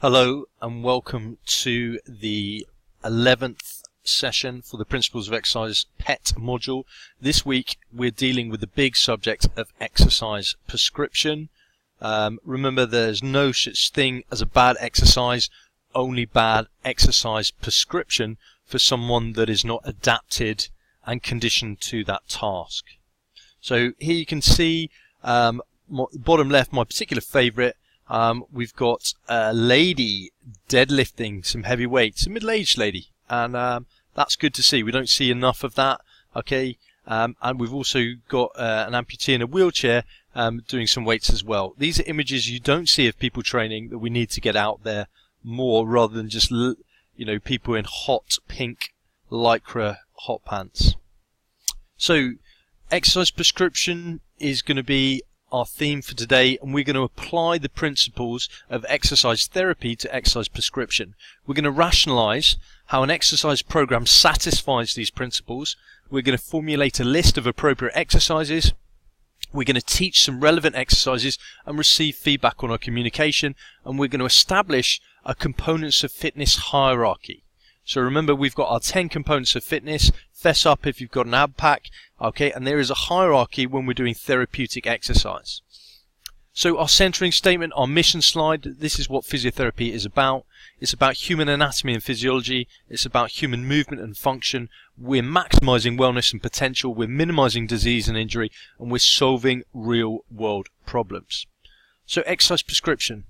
Hello and welcome to the 11th session for the Principles of Exercise PET module. This week we're dealing with the big subject of exercise prescription. Remember, there's no such thing as a bad exercise, only bad exercise prescription for someone that is not adapted and conditioned to that task. So here you can see bottom left, my particular favourite. We've got a lady deadlifting some heavy weights, a middle-aged lady, and that's good to see. We don't see enough of that, okay? And we've also got an amputee in a wheelchair doing some weights as well. These are images you don't see of people training that we need to get out there more, rather than just, people in hot pink lycra hot pants. So, exercise prescription is going to be our theme for today, and we're going to apply the principles of exercise therapy to exercise prescription. We're going to rationalize how an exercise program satisfies these principles. We're going to formulate a list of appropriate exercises. We're going to teach some relevant exercises and receive feedback on our communication, and we're going to establish a components of fitness hierarchy. So remember, we've got our 10 components of fitness. Fess up if you've got an ab pack, okay, and there is a hierarchy when we're doing therapeutic exercise. So our centering statement, our mission slide, this is what physiotherapy is about. It's about human anatomy and physiology. It's about human movement and function. We're maximizing wellness and potential. We're minimizing disease and injury, and we're solving real world problems. So exercise prescription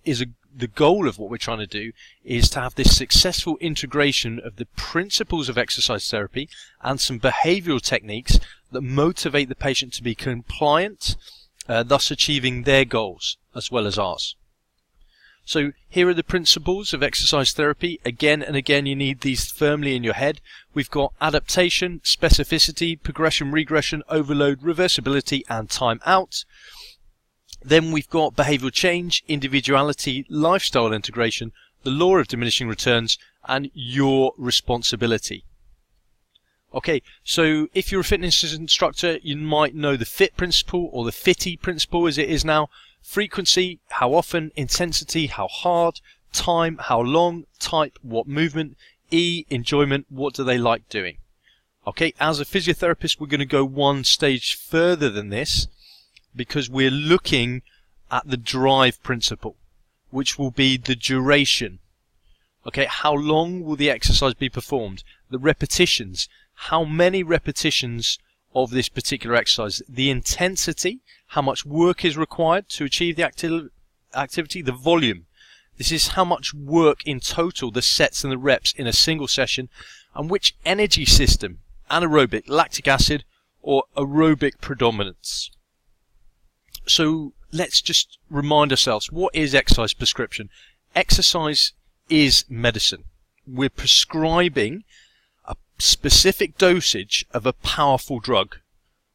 is the goal of what we're trying to do is to have this successful integration of the principles of exercise therapy and some behavioural techniques that motivate the patient to be compliant, thus achieving their goals as well as ours. So here are the principles of exercise therapy. Again and again, you need these firmly in your head. We've got adaptation, specificity, progression, regression, overload, reversibility, and time out. Then we've got behavioural change, individuality, lifestyle integration, the law of diminishing returns, and your responsibility. Okay, so if you're a fitness instructor, you might know the FITTE Principle, or the FITTE Principle as it is now. Frequency, how often; intensity, how hard; time, how long; type, what movement; E, enjoyment, what do they like doing. Okay, as a physiotherapist, we're going to go one stage further than this, because we're looking at the drive principle, which will be the duration. Okay, how long will the exercise be performed? The repetitions, how many repetitions of this particular exercise? The intensity, how much work is required to achieve the activity? The volume, this is how much work in total, the sets and the reps in a single session, and which energy system, anaerobic, lactic acid, or aerobic predominance. So let's just remind ourselves, what is exercise prescription? Exercise is medicine. We're prescribing a specific dosage of a powerful drug.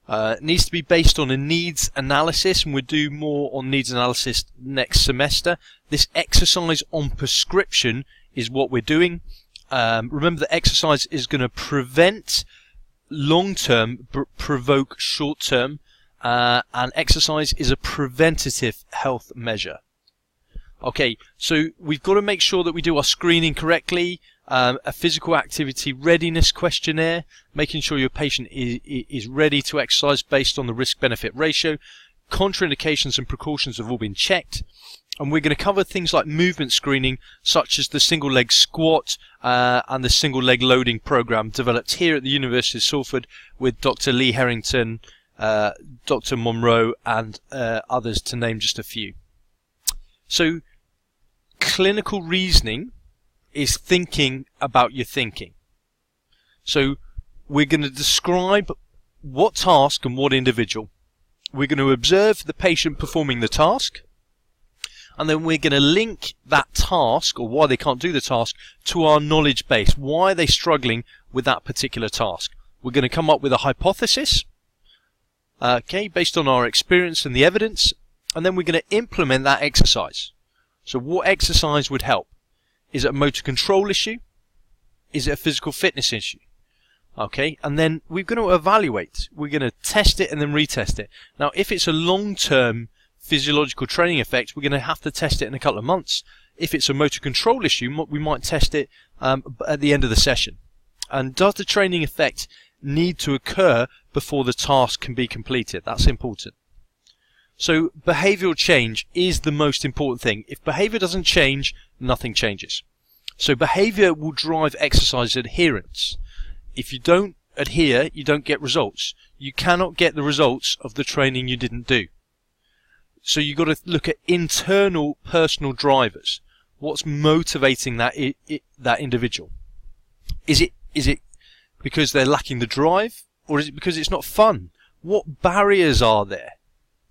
It needs to be based on a needs analysis, and we'll do more on needs analysis next semester. This exercise on prescription is what we're doing. Remember that exercise is going to prevent long-term, provoke short-term. And exercise is a preventative health measure. Okay, so we've got to make sure that we do our screening correctly, a physical activity readiness questionnaire, making sure your patient is ready to exercise based on the risk-benefit ratio. Contraindications and precautions have all been checked. And we're going to cover things like movement screening, such as the single leg squat and the single leg loading program developed here at the University of Salford with Dr. Lee Harrington, Dr. Monroe, and others, to name just a few. So, clinical reasoning is thinking about your thinking. So, we're going to describe what task and what individual. We're going to observe the patient performing the task, and then we're going to link that task, or why they can't do the task, to our knowledge base. Why are they struggling with that particular task? We're going to come up with a hypothesis, okay, based on our experience and the evidence, and then we're going to implement that exercise. So what exercise would help? Is it a motor control issue? Is it a physical fitness issue? Okay, and then we're going to evaluate. We're going to test it and then retest it. Now, if it's a long-term physiological training effect, we're going to have to test it in a couple of months. if it's a motor control issue, we might test it at the end of the session. And does the training effect need to occur before the task can be completed? That's important. So behavioural change is the most important thing. If behaviour doesn't change, nothing changes. So behaviour will drive exercise adherence. If you don't adhere, you don't get results. You cannot get the results of the training you didn't do. So you've got to look at internal personal drivers. What's motivating that individual? Is it because they're lacking the drive, or is it because it's not fun? What barriers are there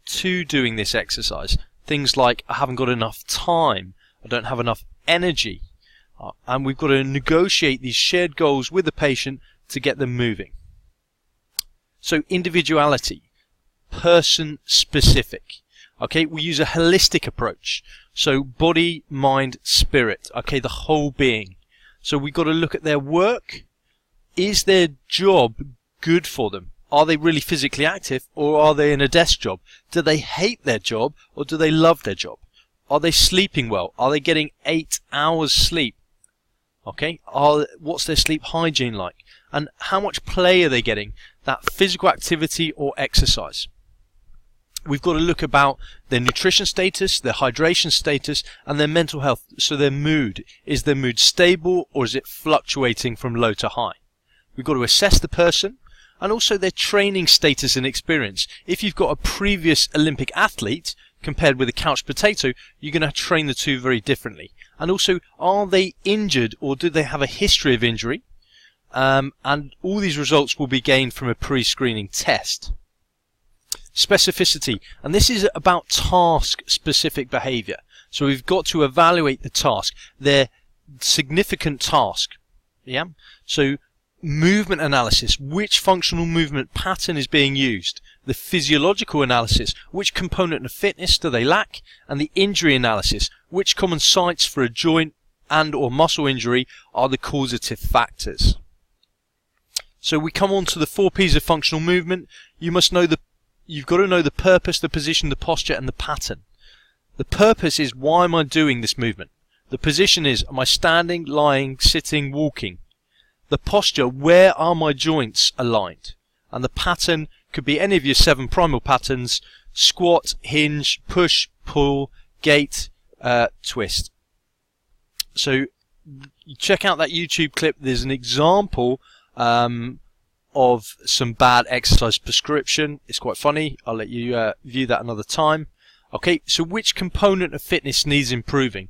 to doing this exercise? Things like, I haven't got enough time, I don't have enough energy, and we've got to negotiate these shared goals with the patient to get them moving. So individuality, person specific. Okay, we use a holistic approach. So body, mind, spirit. Okay, the whole being. So we've got to look at their work. Is their job good for them? Are they really physically active, or are they in a desk job? Do they hate their job, or do they love their job? Are they sleeping well? Are they getting 8 hours sleep? Okay, what's their sleep hygiene like? And how much play are they getting? That physical activity or exercise. We've got to look about their nutrition status, their hydration status, and their mental health. So their mood. Is their mood stable, or is it fluctuating from low to high? We've got to assess the person, and also their training status and experience. If you've got a previous Olympic athlete compared with a couch potato, you're going to train the two very differently. And also, are they injured, or do they have a history of injury? And all these results will be gained from a pre-screening test. Specificity, and this is about task-specific behaviour. So we've got to evaluate the task, their significant task. Yeah. So movement analysis, which functional movement pattern is being used? The physiological analysis, which component of fitness do they lack? And the injury analysis, which common sites for a joint and or muscle injury are the causative factors? So we come on to the 4 P's of functional movement. You've got to know the purpose, the position, the posture, and the pattern. The purpose is, why am I doing this movement? The position is, am I standing, lying, sitting, walking? The posture, where are my joints aligned? And the pattern could be any of your 7 primal patterns: squat, hinge, push, pull, gait, twist. So you check out that YouTube clip. There's an example of some bad exercise prescription. It's quite funny. I'll let you view that another time. Okay, so which component of fitness needs improving?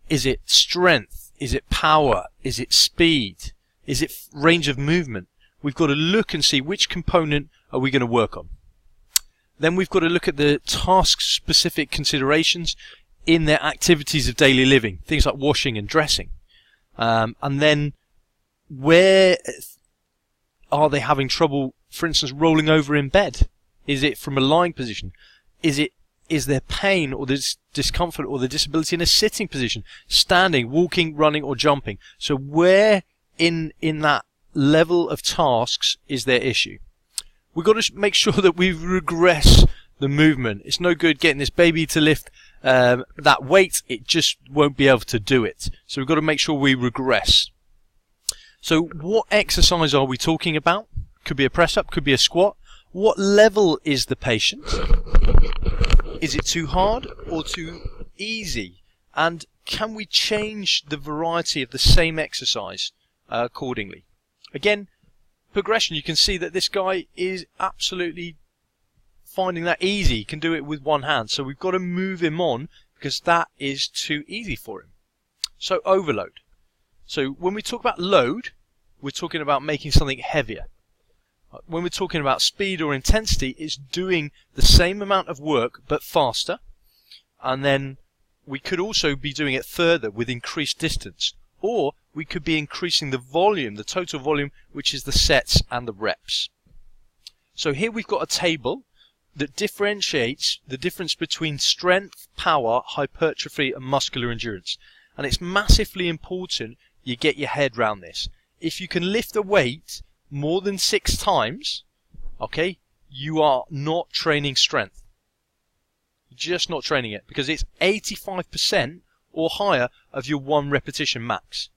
Is it strength? Is it power? Is it speed? Is it range of movement? We've got to look and see which component are we going to work on. Then we've got to look at the task-specific considerations in their activities of daily living, things like washing and dressing. And then where are they having trouble, for instance, rolling over in bed? Is it from a lying position? Is there pain or there's discomfort or the disability in a sitting position, standing, walking, running, or jumping? So where in that level of tasks is their issue? We've got to make sure that we regress the movement. It's no good getting this baby to lift that weight. It just won't be able to do it. So we've got to make sure we regress. So what exercise are we talking about? Could be a press-up, could be a squat. What level is the patient? Is it too hard or too easy? And can we change the variety of the same exercise accordingly? Again, progression, you can see that this guy is absolutely finding that easy. He can do it with one hand. So we've got to move him on because that is too easy for him. So overload. So when we talk about load, we're talking about making something heavier. When we're talking about speed or intensity, it's doing the same amount of work but faster. And then we could also be doing it further with increased distance. Or we could be increasing the volume, the total volume, which is the sets and the reps. So here we've got a table that differentiates the difference between strength, power, hypertrophy and muscular endurance. And it's massively important you get your head around this. If you can lift a weight more than 6 times, okay, you are not training strength. You're just not training it, because it's 85% or higher of your 1 repetition max.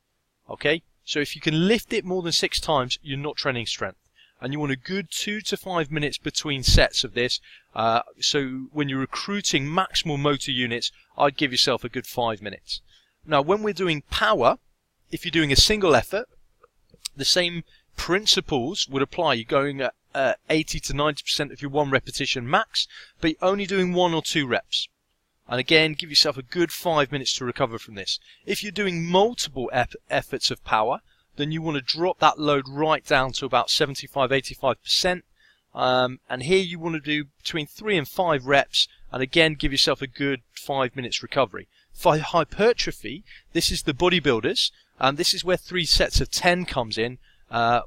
Okay, so if you can lift it more than 6 times, you're not training strength. And you want a good 2 to 5 minutes between sets of this. So when you're recruiting maximal motor units, I'd give yourself a good 5 minutes. Now, when we're doing power, if you're doing a single effort, the same principles would apply. You're going at 80 to 90% of your 1 repetition max, but you're only doing 1 or 2 reps. And again, give yourself a good 5 minutes to recover from this. If you're doing multiple efforts of power, then you want to drop that load right down to about 75-85%. And here you want to do between 3 and 5 reps, and again, give yourself a good 5 minutes recovery. For hypertrophy, this is the bodybuilders, and this is where 3 sets of 10 comes in,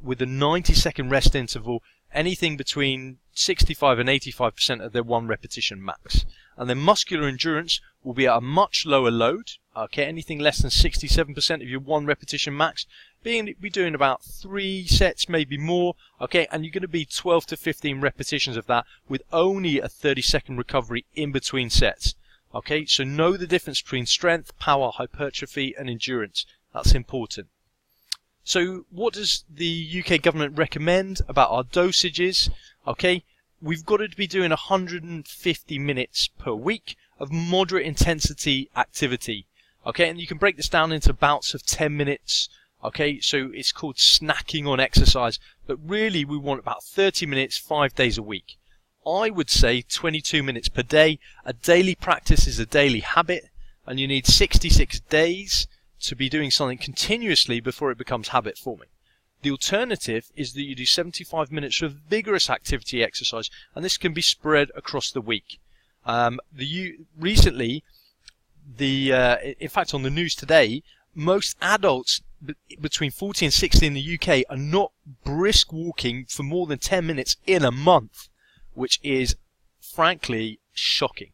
with a 90-second rest interval, anything between 65 and 85% of their 1 repetition max. And then muscular endurance will be at a much lower load, okay, anything less than 67% of your 1 repetition max, be doing about 3 sets, maybe more, okay, and you're going to be 12 to 15 repetitions of that with only a 30-second recovery in between sets. Okay, so know the difference between strength, power, hypertrophy, and endurance. That's important. So what does the UK government recommend about our dosages? Okay, we've got to be doing 150 minutes per week of moderate intensity activity. Okay, and you can break this down into bouts of 10 minutes. Okay, so it's called snacking on exercise, but really we want about 30 minutes, 5 days a week. I would say 22 minutes per day. A daily practice is a daily habit, and you need 66 days to be doing something continuously before it becomes habit forming. The alternative is that you do 75 minutes of vigorous activity exercise, and this can be spread across the week. Recently, in fact on the news today, most adults between 40 and 60 in the UK are not brisk walking for more than 10 minutes in a month, which is frankly shocking.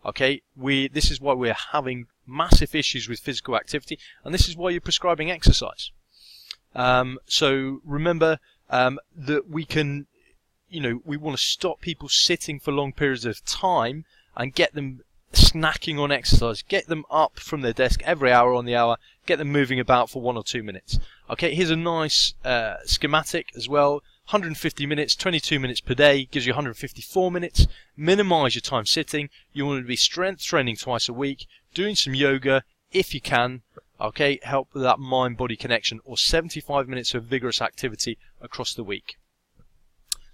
Okay, this is why we're having massive issues with physical activity, and this is why you're prescribing exercise. So remember that we can, we want to stop people sitting for long periods of time and get them snacking on exercise. Get them up from their desk every hour on the hour. Get them moving about for 1 or 2 minutes. Okay, here's a nice schematic as well. 150 minutes, 22 minutes per day gives you 154 minutes. Minimize your time sitting. You want to be strength training twice a week, doing some yoga if you can. Okay, help with that mind-body connection, or 75 minutes of vigorous activity across the week.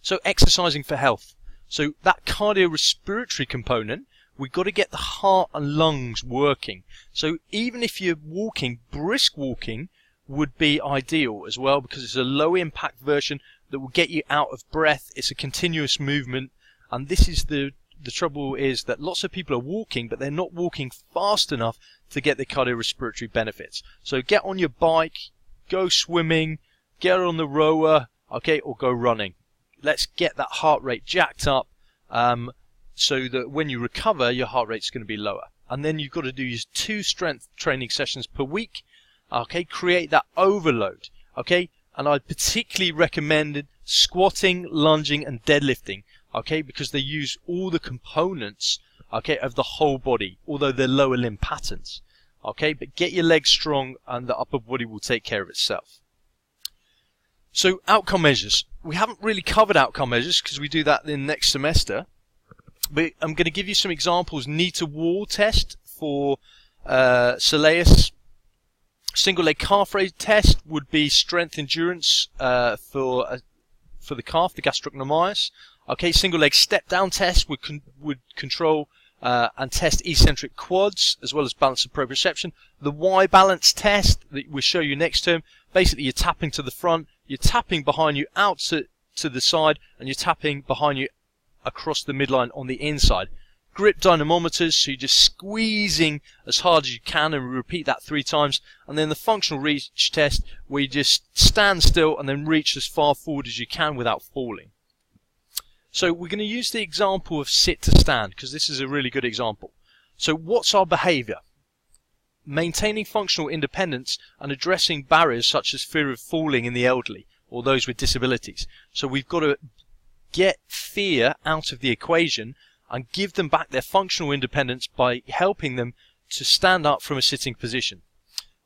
So exercising for health. So that cardiorespiratory component, we've got to get the heart and lungs working. So even if you're walking, brisk walking would be ideal as well, because it's a low impact version that will get you out of breath. It's a continuous movement, and this is the trouble is that lots of people are walking, but they're not walking fast enough to get the cardiorespiratory benefits. So get on your bike, go swimming, get on the rower, okay, or go running. Let's get that heart rate jacked up, so that when you recover, your heart rate's going to be lower. And then you've got to do 2 strength training sessions per week. Okay, create that overload. Okay, and I particularly recommended squatting, lunging, and deadlifting. Okay, because they use all the components, okay, of the whole body, although they're lower limb patterns. Okay, but get your legs strong, and the upper body will take care of itself. So outcome measures. We haven't really covered outcome measures because we do that in next semester. But I'm going to give you some examples. Knee to wall test for soleus. Single leg calf raise test would be strength endurance for the calf, the gastrocnemius. Okay, single leg step down test would control and test eccentric quads as well as balance and proprioception. The Y balance test that we'll show you next term. Basically, you're tapping to the front, you're tapping behind you out to the side, and you're tapping behind you across the midline on the inside. Grip dynamometers, so you're just squeezing as hard as you can, and we repeat that 3 times. And then the functional reach test, where you just stand still and then reach as far forward as you can without falling. So we're going to use the example of sit to stand, because this is a really good example. So what's our behavior? Maintaining functional independence and addressing barriers such as fear of falling in the elderly or those with disabilities. So we've got to get fear out of the equation and give them back their functional independence by helping them to stand up from a sitting position.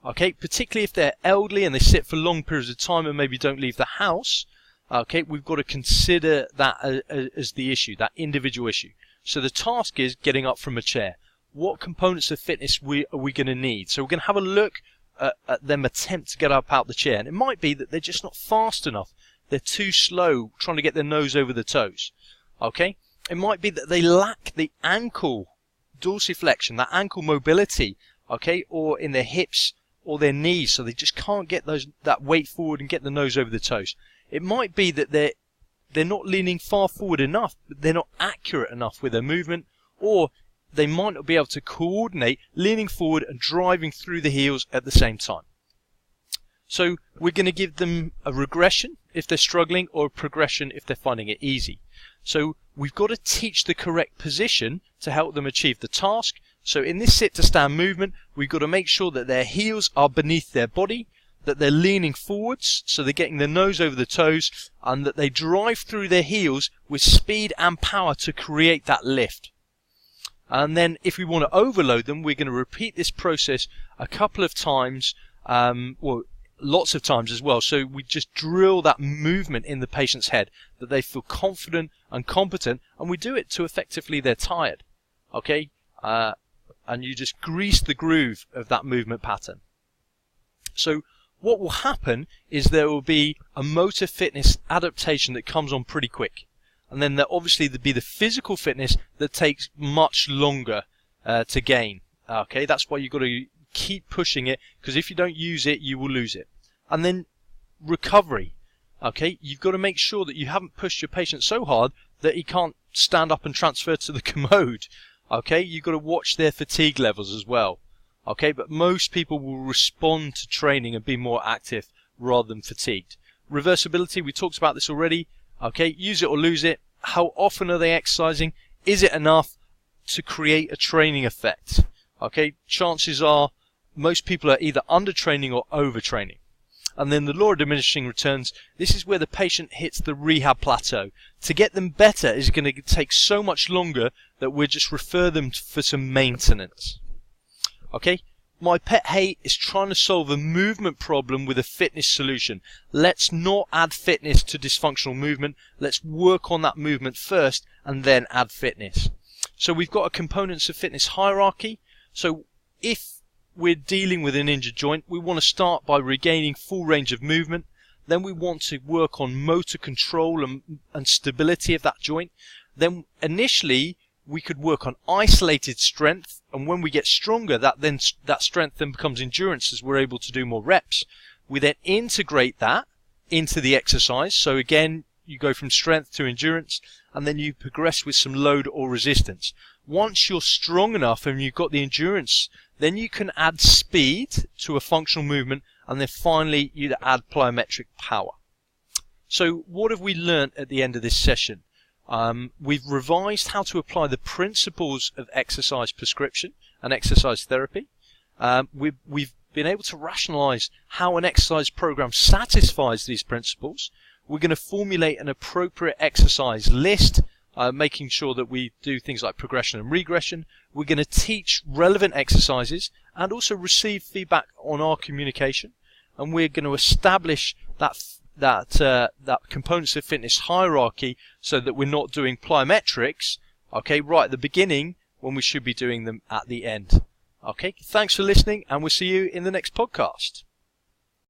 Okay, particularly if they're elderly and they sit for long periods of time and maybe don't leave the house. Okay, we've got to consider that as the issue, that individual issue. So the task is getting up from a chair. What components of fitness are we going to need? So we're going to have a look at them attempt to get up out the chair. And it might be that they're just not fast enough. They're too slow trying to get their nose over the toes. Okay? It might be that they lack the ankle dorsiflexion, that ankle mobility, okay, or in their hips or their knees, so they just can't get that weight forward and get the nose over the toes. It might be that they're not leaning far forward enough, but they're not accurate enough with their movement, or they might not be able to coordinate leaning forward and driving through the heels at the same time. So we're going to give them a regression if they're struggling, or a progression if they're finding it easy. So we've got to teach the correct position to help them achieve the task. So in this sit to stand movement, we've got to make sure that their heels are beneath their body, that they're leaning forwards, so they're getting their nose over the toes, and that they drive through their heels with speed and power to create that lift. And then if we want to overload them, we're going to repeat this process a couple of times, lots of times as well. So we just drill that movement in the patient's head, that they feel confident and competent, and we do it to effectively they're tired. Okay? And you just grease the groove of that movement pattern. So what will happen is there will be a motor fitness adaptation that comes on pretty quick. And then there'll be the physical fitness that takes much longer to gain. Okay, that's why you've got to keep pushing it, because if you don't use it, you will lose it. And then recovery. Okay, you've got to make sure that you haven't pushed your patient so hard that he can't stand up and transfer to the commode. Okay, you've got to watch their fatigue levels as well. Okay, but most people will respond to training and be more active rather than fatigued. Reversibility, we talked about this already. Okay, use it or lose it. How often are they exercising? Is it enough to create a training effect? Okay, chances are most people are either undertraining or overtraining. And then the law of diminishing returns, this is where the patient hits the rehab plateau. To get them better is going to take so much longer that we'll just refer them for some maintenance. Okay, my pet hate is trying to solve a movement problem with a fitness solution. Let's not add fitness to dysfunctional movement. Let's work on that movement first and then add fitness. So we've got a components of fitness hierarchy. So if we're dealing with an injured joint, we want to start by regaining full range of movement. Then we want to work on motor control and stability of that joint. Then initially we could work on isolated strength, and when we get stronger, that strength then becomes endurance as we're able to do more reps. We then integrate that into the exercise. So again, you go from strength to endurance, and then you progress with some load or resistance. Once you're strong enough and you've got the endurance, then you can add speed to a functional movement, and then finally you add plyometric power. So what have we learnt at the end of this session? We've revised how to apply the principles of exercise prescription and exercise therapy. We've been able to rationalize how an exercise program satisfies these principles. We're going to formulate an appropriate exercise list, making sure that we do things like progression and regression. We're going to teach relevant exercises and also receive feedback on our communication. And we're going to establish that components of fitness hierarchy so that we're not doing plyometrics, okay, right at the beginning when we should be doing them at the end. Okay, thanks for listening, and we'll see you in the next podcast.